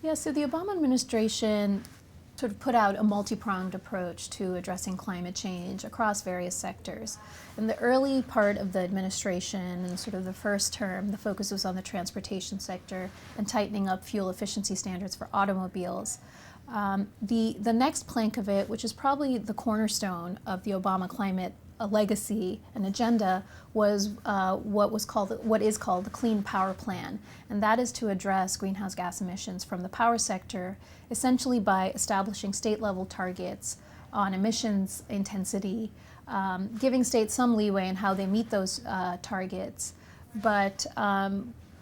Yeah, so the Obama administration sort of put out a multi-pronged approach to addressing climate change across various sectors. In the early part of the administration, and sort of the first term, the focus was on the transportation sector and tightening up fuel efficiency standards for automobiles. The next plank of it, which is probably the cornerstone of the Obama climate legacy and agenda, was what is called the Clean Power Plan, and that is to address greenhouse gas emissions from the power sector, essentially by establishing state-level targets on emissions intensity, giving states some leeway in how they meet those targets, but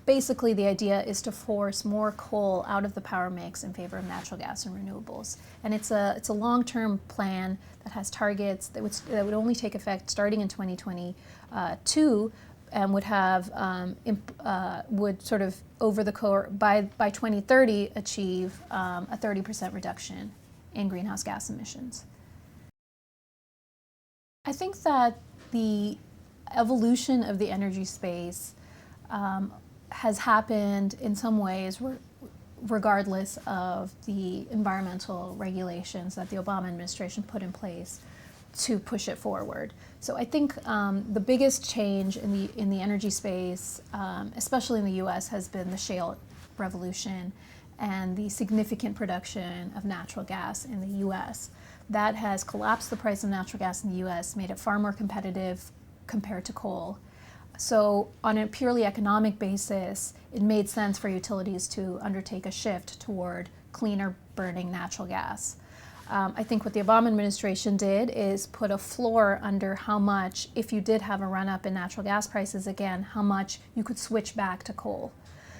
basically the idea is to force more coal out of the power mix in favor of natural gas and renewables. And it's a long-term plan that has targets that would only take effect starting in 2022 and would have would sort of over the course by 2030 achieve a 30% reduction in greenhouse gas emissions. I think that the evolution of the energy space has happened in some ways regardless of the environmental regulations that the Obama administration put in place to push it forward. So I think the biggest change in the energy space, especially in the U.S., has been the shale revolution and the significant production of natural gas in the U.S. That has collapsed the price of natural gas in the U.S., made it far more competitive compared to coal. So on a purely economic basis, it made sense for utilities to undertake a shift toward cleaner burning natural gas. I think what the Obama administration did is put a floor under how much, if you did have a run-up in natural gas prices again, how much you could switch back to coal.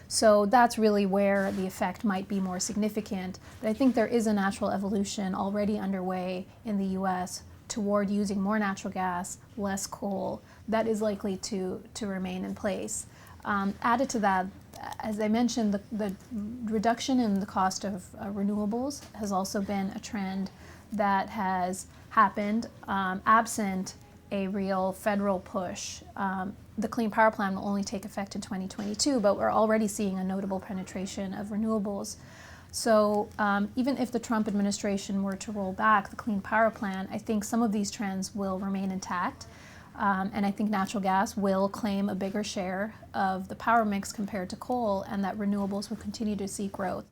So that's really where the effect might be more significant. But I think there is a natural evolution already underway in the U.S. toward using more natural gas, less coal, that is likely to remain in place. Added to that, as I mentioned, the reduction in the cost of renewables has also been a trend that has happened absent a real federal push. The Clean Power Plan will only take effect in 2022, but we're already seeing a notable penetration of renewables. So even if the Trump administration were to roll back the Clean Power Plan, I think some of these trends will remain intact. And I think natural gas will claim a bigger share of the power mix compared to coal, and that renewables will continue to see growth.